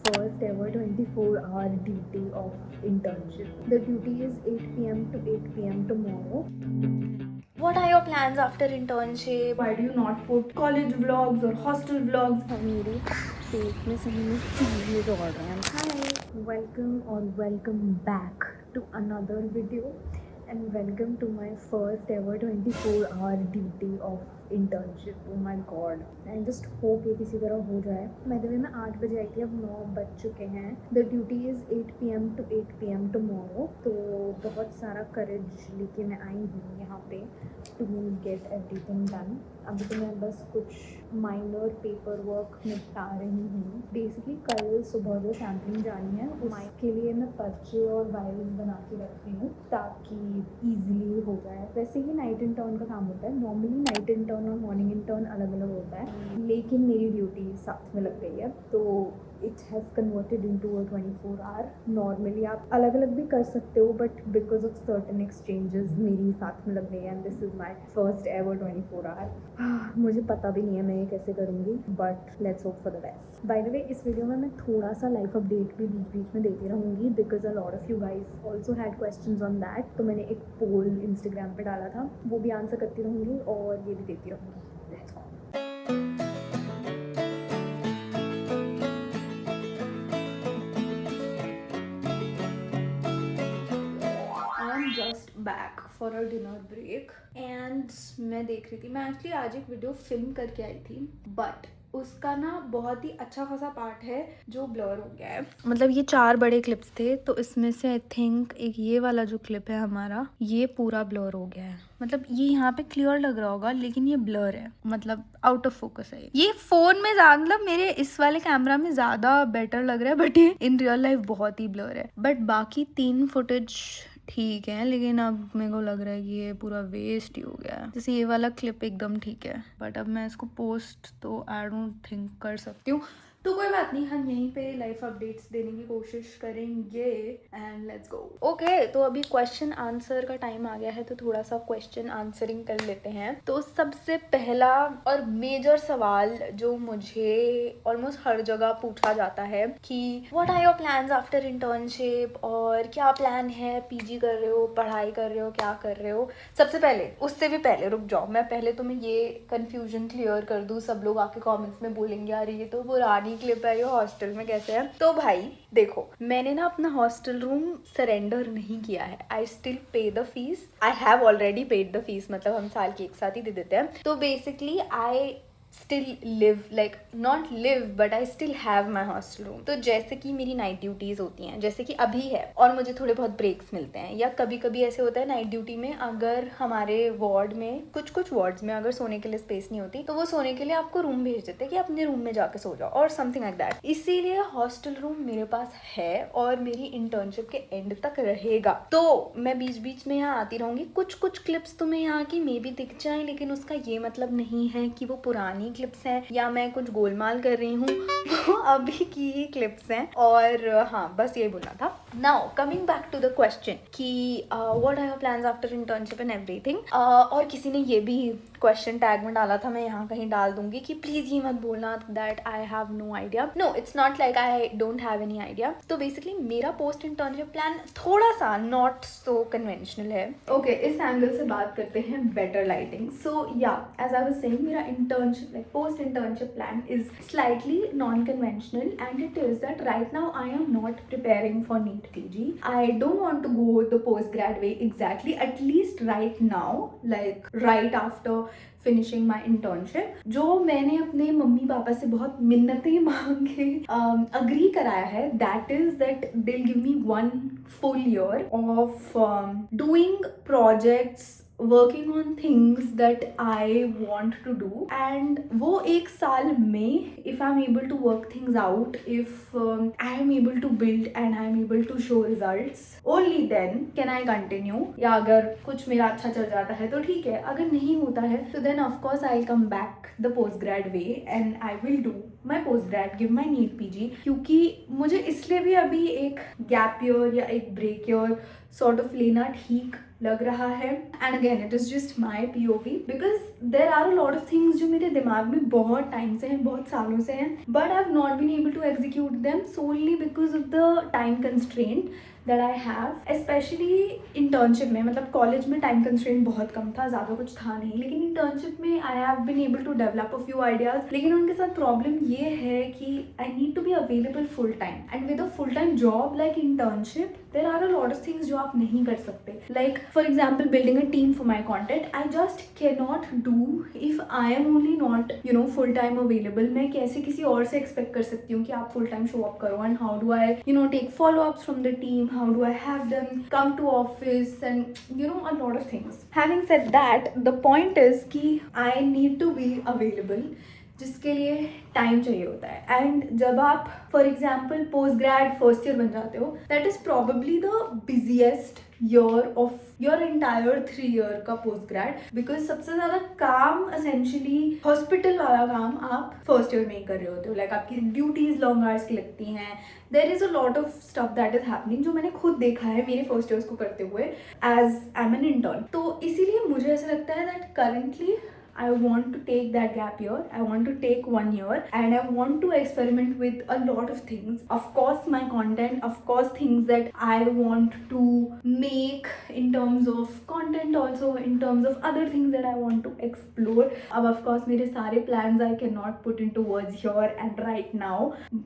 first ever 24-hour duty of internship. The duty is 8 p.m. to 8 p.m. tomorrow. What are your plans after internship? Why do you not put college vlogs or hostel vlogs? मेरे पेट में सही में चीज़ें दौड़ रहे हैं. Hi, welcome or welcome back to another video and welcome to my first ever 24-hour duty of internship. Oh my god, I just hope ये किसी तरह हो जाए. By the way, मैं 8 बजे आई थी, अब 9 बज चुके हैं. The duty is 8 p.m. to 8 p.m. tomorrow. तो बहुत सारा courage लेके मैं आई हूँ यहाँ पे to get everything done. अभी तो मैं बस कुछ माइनर पेपर वर्क निपटा रही हूँ. बेसिकली कल सुबह जो सैम्पलिंग जानी है उस के लिए मैं पर्चे और वायर्स बना के रख रही हूँ ताकि ईजिली हो जाए. वैसे ही नाइट इंटर्न का काम होता है. नॉर्मली नाइट इंटर्न और मॉर्निंग इंटर्न अलग अलग होता है, लेकिन मेरी ड्यूटी साथ में लग गई है तो it has converted into a 24 hour. Normally आप अलग अलग भी कर सकते हो but because of certain exchanges मेरी साथ में लग गई है and this is my first ever 24 hour. मुझे पता भी नहीं है मैं ये कैसे करूँगी but let's hope for the best. By the way, इस वीडियो में मैं थोड़ा सा लाइफ अपडेट भी बीच बीच में देती रहूँगी because a lot of you guys also had questions on that. तो मैंने एक पोल इंस्टाग्राम पे डाला था, वो भी आंसर करती रहूँगी और ये भी देती रहूँगी. Let's go. Just back for a dinner break and मैं देख रही थी, मैं एक्चुअली आज एक वीडियो फिल्म करके आई थी बट उसका ना बहुत ही अच्छा खासा पार्ट है जो ब्लर हो गया है. मतलब ये 4 बड़े क्लिप्स थे तो इसमें से आई थिंक एक ये वाला जो क्लिप है हमारा, ये पूरा ब्लर हो गया है. मतलब ये यहाँ पे क्लियर लग रहा होगा लेकिन ये ब्लर है, मतलब आउट ऑफ फोकस है. ये फोन में ज्यादा, मतलब मेरे इस वाले कैमरा में ज्यादा बेटर लग रहा है बट ये इन रियल लाइफ बहुत ही ब्लर है. बट बाकी 3 फुटेज ठीक है, लेकिन अब मेरे को लग रहा है कि ये पूरा वेस्ट ही हो गया है. जैसे ये वाला क्लिप एकदम ठीक है बट अब मैं इसको पोस्ट तो आई डोंट थिंक कर सकती हूँ. तो कोई बात नहीं, हम यहीं पे लाइफ अपडेट्स देने की कोशिश करेंगे एंड लेट्स गो. ओके, तो अभी क्वेश्चन आंसर का टाइम आ गया है तो थोड़ा सा क्वेश्चन आंसरिंग कर लेते हैं. तो सबसे पहला और मेजर सवाल जो मुझे ऑलमोस्ट हर जगह पूछा जाता है कि what are your plans after internship, और क्या प्लान है, पीजी कर रहे हो, पढ़ाई कर रहे हो, क्या कर रहे हो. सबसे पहले, उससे भी पहले रुक जाओ, मैं पहले तुम्हें ये कंफ्यूजन क्लियर कर दूं. सब लोग आके कमेंट्स में बोलेंगे यार ये तो पुरानी क्लिप है, ये हॉस्टल में कैसे है. तो भाई देखो, मैंने ना अपना हॉस्टल रूम सरेंडर नहीं किया है. आई स्टिल पे the fees, I have already paid the fees, मतलब हम साल की एक साथ ही दे देते हैं. तो basically I still live, like not live but I still have my hostel room. तो जैसे कि मेरी नाइट ड्यूटीज होती हैं, जैसे कि अभी है, और मुझे थोड़े बहुत ब्रेक्स मिलते हैं, या कभी कभी ऐसे होता है नाइट ड्यूटी में अगर हमारे वार्ड में कुछ वार्ड्स में अगर सोने के लिए स्पेस नहीं होती तो वो सोने के लिए आपको रूम भेज देते हैं कि अपने रूम में जाके सो जाओ और समथिंग लाइक दैट. इसीलिए हॉस्टल रूम मेरे पास है और मेरी इंटर्नशिप के एंड तक रहेगा. तो मैं बीच बीच में यहाँ आती रहूंगी. कुछ क्लिप्स तुम्हें यहाँ की मे भी दिख जाए, लेकिन उसका ये मतलब नहीं है कि वो पुरानी क्लिप्स हैं या मैं कुछ गोलमाल कर रही हूँ. वो अभी की ही क्लिप्स हैं. और हाँ, बस ये बोलना था. Now coming back to the question कि what are your plans after internship and everything. और किसी ने ये भी क्वेश्चन टैग में डाला था, मैं यहाँ कहीं डाल दूंगी कि प्लीज ये मत बोलना that I have no idea. No, it's not like I don't have any idea. तो बेसिकली मेरा पोस्ट इंटर्नशिप प्लान थोड़ा सा नॉट सो कन्वेंशनल है. ओके, इस एंगल से बात करते हैं better lighting. So yeah, as I was saying, मेरा internship like post internship plan is slightly non-conventional, and it is that right now I am not preparing for NEET PG. I don't want to go the post-grad way exactly, at least right now, like right after finishing my internship. जो मैंने अपने mummy papa से बहुत मिन्नतें मांग के agree कराया है, that is that they give me 1 full year of doing projects, working on things that I want to do. And वो एक साल में if I'm able to work things out, if I am able to build and I am able to show results, only then can I continue. या अगर कुछ मेरा अच्छा चल जाता है तो ठीक है, अगर नहीं होता है तो then of course I'll come back the postgrad way and I will do my post grad, give my NEET PG, क्योंकि मुझे इसलिए भी अभी एक गैप ईयर या एक ब्रेक ईयर सॉर्ट ऑफ लेना ठीक लग रहा है. And again it is just my POV because there are a lot of things जो मेरे दिमाग में बहुत टाइम से हैं, बहुत सालों से हैं, but I have not been able to execute them solely because of the time constraint that I have. Specially internship में, मतलब कॉलेज में टाइम कंस्ट्रेंट बहुत कम था, ज़्यादा कुछ था नहीं, लेकिन इंटर्नशिप में I have been able to develop a few ideas. लेकिन उनके साथ प्रॉब्लम ये है कि I need to be available full time, and with a full time job like internship there are a lot of things जो आप नहीं कर सकते. Like for example building a team for my content I just can not do if I am only not full time available. मैं कैसे किसी और से एक्सपेक्ट कर सकती हूँ कि आप फुल टाइम शो अप करो, and how do I take follow ups from the team, how do I have them come to office, and a lot of things. Having said that, the point is कि I need to be available, जिसके लिए time चाहिए होता है. And जब आप for example post grade first year बन जाते हो, that is probably the busiest year of your entire 3 year का पोस्ट ग्रेड, बिकॉज सबसे ज़्यादा काम एसेंशली हॉस्पिटल वाला काम आप फर्स्ट ईयर में ही कर रहे होते हो. लाइक आपकी ड्यूटीज लॉन्ग आवर्स की लगती हैं. There is a lot of stuff that is happening जो मैंने खुद देखा है मेरे फर्स्ट ईयर्स को करते हुए as I am an intern. तो इसीलिए मुझे ऐसा लगता है that currently I want to take that gap year. I want to take 1 year and I want to experiment with a lot of things. Of course, my content, of course, things that I want to make in terms of content, also in terms of other things that I want to explore. Of course, मेरे सारे plans I cannot put into words here and right now.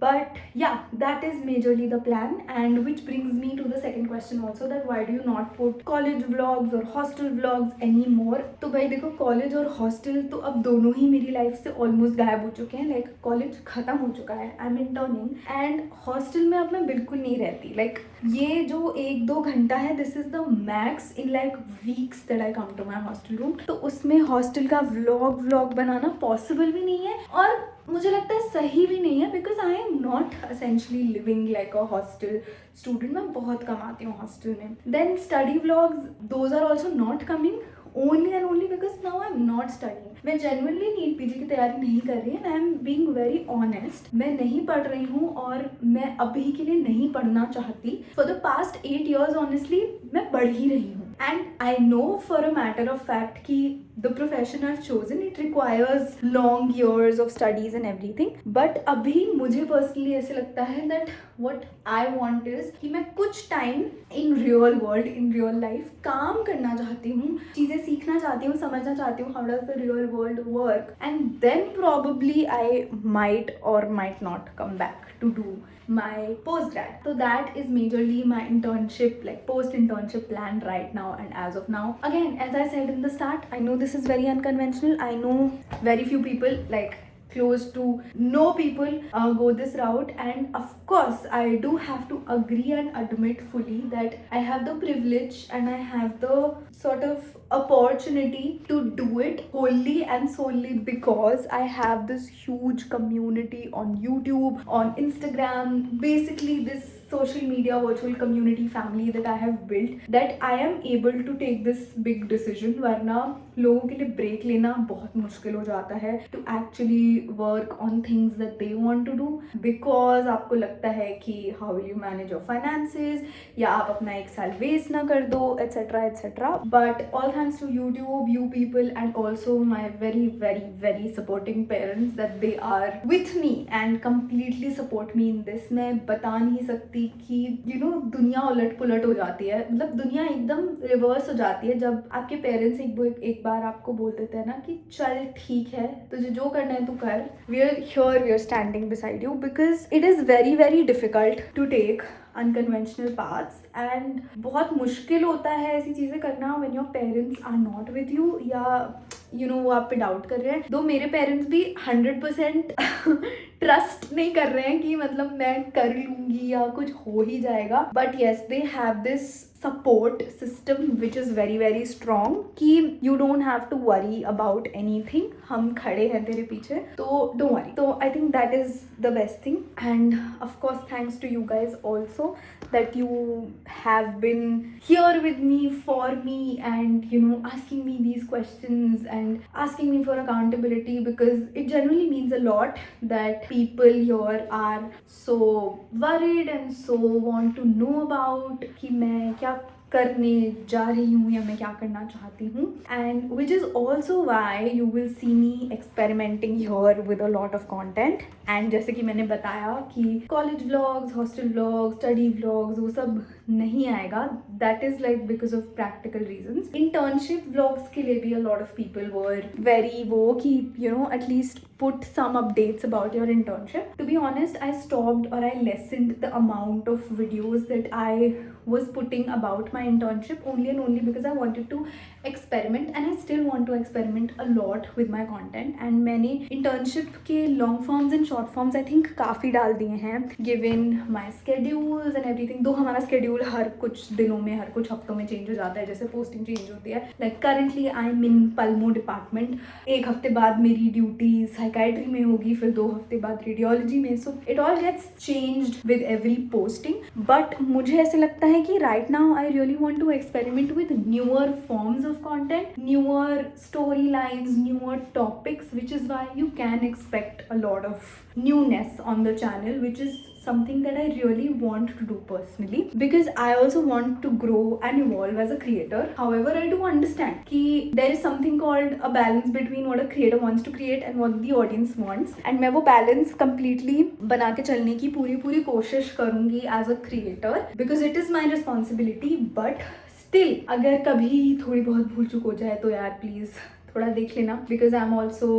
But yeah, that is majorly the plan, and which brings me to the second question also, that why do you not put college vlogs or hostel vlogs anymore? तो भाई देखो, college और hostel तो अब दोनों ही मेरी life से almost गायब हो चुके हैं. लाइक कॉलेज खत्म हो चुका है, I am interning, and hostel में अब मैं बिल्कुल नहीं रहती. लाइक ये जो 1-2 घंटा है, this is the max in like weeks that I come to my hostel room. तो उसमें हॉस्टल का व्लॉग बनाना पॉसिबल भी नहीं है, और मुझे लगता है सही भी नहीं है, because I am not essentially living like a hostel student. मैं बहुत कम आती हूँ हॉस्टल में. Then study vlogs, those are also not coming only and only because now I'm not studying. मैं genuinely नीट पीजी की तैयारी नहीं कर रही है. I am being very honest. मैं नहीं पढ़ रही हूँ और मैं अभी के लिए नहीं पढ़ना चाहती. For the past 8 years honestly मैं पढ़ ही रही हूँ. And I know for a matter of fact कि the profession I've chosen, it requires long years of studies and everything. But अभी मुझे personally ऐसे लगता है that what I want is कि मैं कुछ time in real world, in real life काम करना चाहती हूँ, चीज़ें सीखना चाहती हूँ, समझना चाहती हूँ how does the real world work, and then probably I might or might not come back to do my postgrad. So that is majorly my internship, like post-internship plan right now and as of now. Again, as I said in the start, I know this is very unconventional. I know very few people, like close to no people go this route, and of course I do have to agree and admit fully that I have the privilege and I have the sort of opportunity to do it wholly and solely because I have this huge community on YouTube, on Instagram, basically this social media virtual community family that I have built, that I am able to take this big decision. वरना लोगों के लिए break लेना बहुत मुश्किल हो जाता है to actually work on things that they want to do, because आपको लगता है कि how will you manage your finances, या आप अपना 1 साल वेस्ट ना कर दो, etc etc. But all thanks to YouTube, you people, and also my very very very supporting parents, that they are with me and completely support me in this. मैं बता नहीं सकती कि दुनिया उलट पुलट हो जाती है, मतलब दुनिया एकदम रिवर्स हो जाती है जब आपके पेरेंट्स एक बार आपको बोल देते हैं ना कि चल ठीक है, तुझे जो करना है तू कर, we are here, we are standing beside you, because it is very very difficult to take unconventional paths, and बहुत मुश्किल होता है ऐसी चीज़ें करना when your parents are not with you, या वो आप पे डाउट कर रहे हैं. दो मेरे पेरेंट्स भी 100% ट्रस्ट नहीं कर रहे हैं कि मतलब मैं कर लूँगी या कुछ हो ही जाएगा, but yes they have this support system which is very very strong कि you don't have to worry about anything. हम खड़े हैं तेरे पीछे, तो don't worry. So I think that is the best thing, and of course thanks to you guys also that you have been here with me, for me, and you know, asking me these questions and asking me for accountability, because it genuinely means a lot that people here are so worried and so want to know about कि मैं क्या करने जा रही हूँ या मैं क्या करना चाहती हूँ. And which is also why you will see me experimenting here with a lot of content. And जैसे कि मैंने बताया कि college vlogs, hostel vlogs, study vlogs वो सब नहीं आएगा. That is like because of practical reasons. Internship vlogs के लिए भी a lot of people were very वो कि you know, at least put some updates about your internship. To be honest, I stopped or I lessened the amount of videos that I was putting about my internship only and only because I wanted to experiment, and I still want to experiment a lot with my content. And मैंने internship के long forms and short forms I think काफ़ी डाल दिए हैं given my schedules and everything. दो हमारा schedule हर कुछ दिनों में, हर कुछ हफ्तों में change हो जाता है, जैसे posting change होती है. Like currently I'm in Palmo department. एक हफ्ते बाद मेरी duty psychiatry में होगी, फिर 2 हफ्ते बाद radiology में. So it all gets changed with every posting. But मुझे ऐसे लगता है कि right now I really want to experiment with newer forms of content, newer storylines, newer topics, which is why you can expect a lot of newness on the channel, which is something that I really want to do personally, because I also want to grow and evolve as a creator. However, I do understand कि there is something called a balance between what a creator wants to create and what the audience wants, and मैं वो balance completely बना के चलने की पूरी कोशिश करूँगी as a creator, because it is my responsibility. But still, अगर कभी थोड़ी बहुत भूल चूक हो जाए तो यार प्लीज़ थोड़ा देख लेना, because I'm also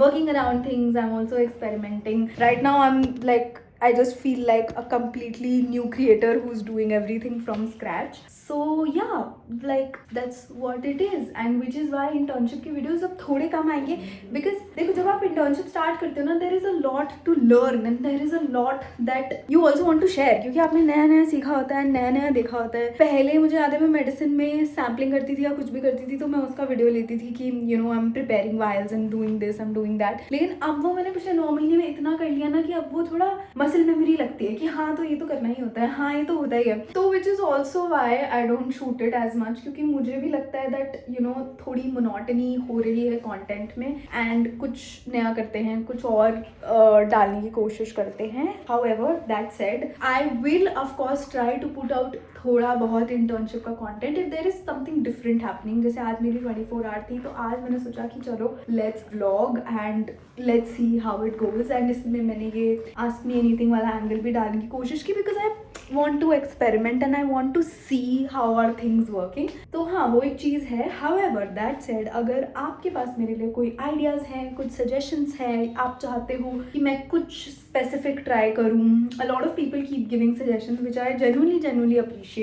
working around things, I'm also experimenting. Right now I'm like, I just feel like a completely new creator who's doing everything from scratch. So yeah, like that's what it is, and which is why internship के videos अब थोड़े कम आएंगे, because देखो जब आप internship start करते हो ना, there is a lot to learn and there is a lot that you also want to share, क्योंकि आपने नया सीखा होता है, नया देखा होता है. पहले मुझे याद है मैं मेडिसिन में सैम्पलिंग करती थी या कुछ भी करती थी तो मैं उसका वीडियो लेती थी कि you know I'm preparing vials and doing this, I'm doing that. लेकिन अब वो मैंने पिछले 9 महीने में इतना कर लिया ना कि अब वो थोड़ा मसल मेमोरी लगती है कि हाँ तो ये तो करना ही होता है, हाँ ये तो होता ही है. तो which is also why I don't shoot it as much, क्योंकि मुझे भी लगता है that you know थोड़ी मोनोटनी हो रही है कंटेंट में, एंड कुछ नया करते हैं, कुछ और डालने की कोशिश करते हैं. However, that said, I will of course try to put out थोड़ा बहुत इंटर्नशिप का content if there is something different happening. जैसे आज मेरी 24 आवर थी तो आज मैंने सोचा कि चलो let's vlog and let's see how it goes, and इसमें मैंने ये ask me anything वाला एंगल भी डालने की कोशिश की, because I want to experiment and I want to see how are things working. तो हाँ वो एक चीज़ है. However, that said, अगर आपके पास मेरे लिए कोई आइडियाज़ हैं, कुछ सजेशंस हैं, आप चाहते हो कि मैं कुछ स्पेसिफिक ट्राई करूँ, a lot of people keep giving suggestions which I genuinely appreciate.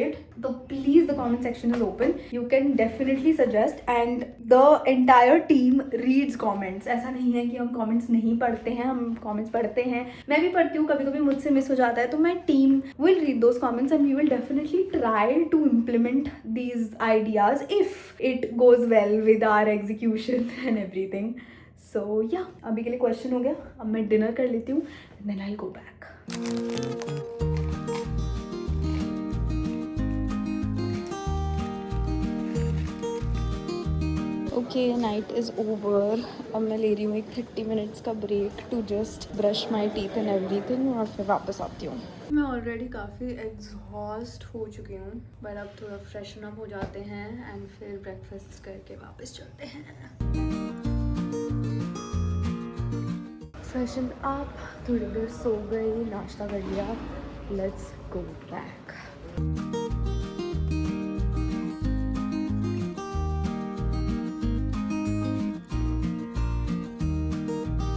तो please, the comment section is open. You can definitely suggest, and the entire team reads comments. ऐसा नहीं है कि हम comments नहीं पढ़ते हैं, हम comments पढ़ते हैं. मैं भी पढ़ती हूँ, कभी कभी मुझसे मिस हो जाता है, तो my team will read those comments and we will definitely try to implement these ideas if it goes well with our execution and everything. So yeah, अभी के लिए question हो गया. अब मैं dinner कर लेती हूँ and then I'll go back. Okay, night is over. अब मैं ले रही हूँ एक 30 minutes का break to just brush my teeth and everything, और फिर वापस आती हूँ. मैं ऑलरेडी काफ़ी एग्जॉस्ट हो चुकी हूँ, बट अब थोड़ा फ्रेशन अप हो जाते हैं एंड फिर ब्रेकफास्ट करके वापस चलते हैं. फ्रेशन अप, थोड़ी देर सो गई, नाश्ता कर लिया. Let's go back.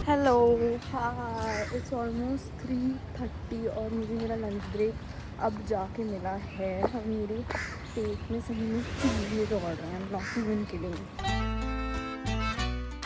Hello. हाँ, इट्स ऑलमोस्ट 3:30 और मुझे मेरा लंच ब्रेक अब जाके मिला है. और मेरे पेट में सही में चीज़ें दौड़ रहे हैं. I'm not even kidding.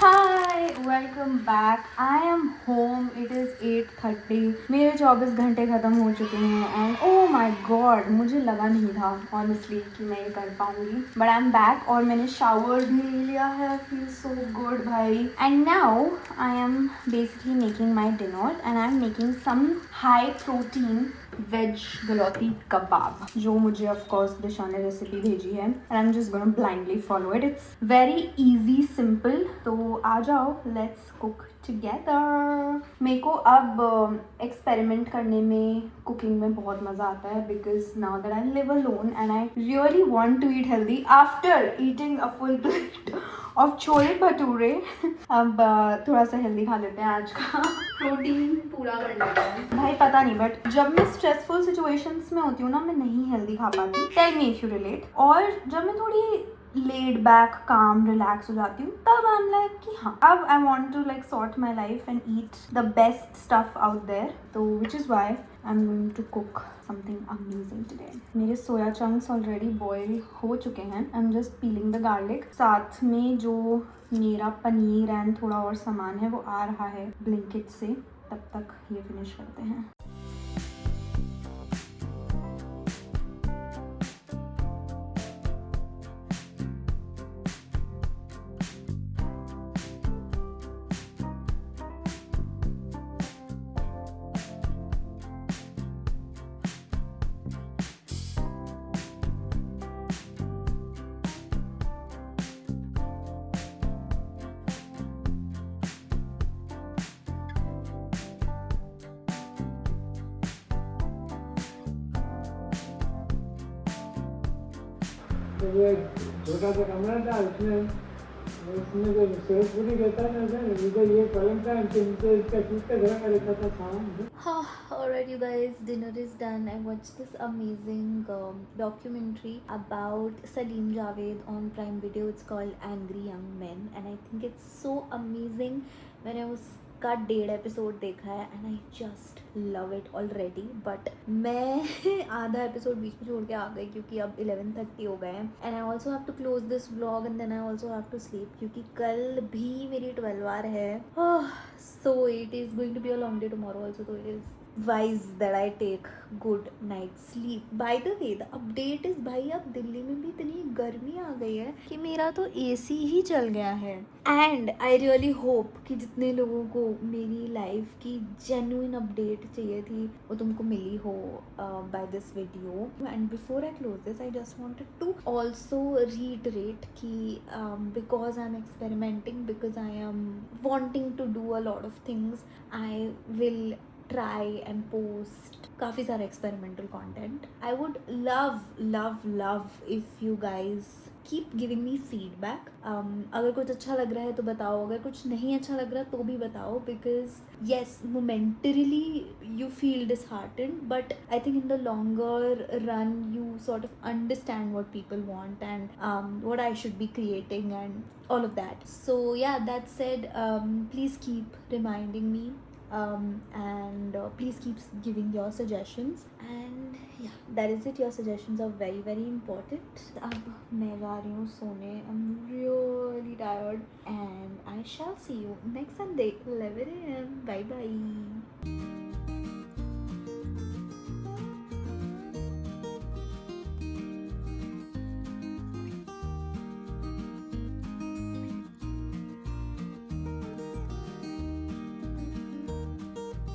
Hi, welcome back. I am home. It is 8:30. मेरे 24 घंटे ख़त्म हो चुके हैं एंड ओ माई गॉड, मुझे लगा नहीं था ऑनेस्टली कि मैं ये कर पाऊँगी, बट आई एम बैक. और मैंने शावर भी ले लिया है. फील सो गुड भाई. And now I am basically making my dinner and I am making some high protein veg galouti kabab, जो मुझे ऑफ कोर्स दिशा ने रेसिपी भेजी है and I am just gonna blindly follow it. It's very easy simple. तो आ जाओ, let's cook together. मेरे को अब एक्सपेरिमेंट करने में, कुकिंग में बहुत मज़ा आता है because now that I live alone and I really want to eat healthy after eating a full plate of chole bhature. अब थोड़ा सा हेल्दी खा लेते हैं आज का. प्रोटीन पूरा कर लेते हैं भाई. पता नहीं बट जब मैं स्ट्रेसफुल सिचुएशंस में होती हूँ ना, मैं नहीं हेल्दी खा पाती. Tell me if you relate. और जब मैं थोड़ी लेड बैक काम रिलैक्स हो जाती हूँ, तब आई एम लाइक कि हाँ, अब I want to like sort my life and eat the best stuff out there. तो which is why I am going to cook something amazing today. मेरे सोया चंक्स ऑलरेडी बॉयल हो चुके हैं. I am just peeling the garlic. साथ में जो मेरा paneer and थोड़ा और सामान है वो आ रहा है ब्लिंकिट से. तब तक ये फिनिश करते हैं. तो वो एक छोटा सा कमरा था, उसमें जो शेरपुरी रहता है ना, इधर ये पलंग था, नीचे इसका चूते घर में रखा था सामान. Alright, you guys, dinner is done. I watched this amazing documentary about Salim Javed on Prime Video. It's called Angry Young Men, and I think it's so amazing. मैंने उसका 1.5 एपिसोड देखा है and I just love it already. But मैं आधा episode बीच में छोड़ के आ गई क्योंकि अब 11:30 हो गए हैं and I also have to close this vlog and then I also have to sleep क्योंकि कल भी मेरी 12 आवर है. So it is going to be a long day tomorrow also. तो it is wise that I take good night sleep. By the way, the update is भाई अब दिल्ली में भी इतनी गर्मी आ गई है कि मेरा तो AC ही चल गया है. And I really hope कि जितने लोगों को मेरी लाइफ की genuine update चाहिए थी वो तुमको मिली हो by this video. And before I close this, I just wanted to also reiterate कि because I'm experimenting, because I am wanting to do a lot of things, I will try and post काफ़ी सारा experimental content. I would love if you guys keep giving me feedback. अगर कुछ अच्छा लग रहा है तो बताओ, अगर कुछ नहीं अच्छा लग रहा तो भी बताओ, because yes, momentarily you feel disheartened, but I think in the longer run you sort of understand what people want and what I should be creating and all of that. So yeah, that said, please keep reminding me. And please keep giving your suggestions, and yeah, that is it. Your suggestions are very important. अब मैं जा रही हूँ सोने. I'm really tired and I shall see you next Sunday 11 AM. Bye bye.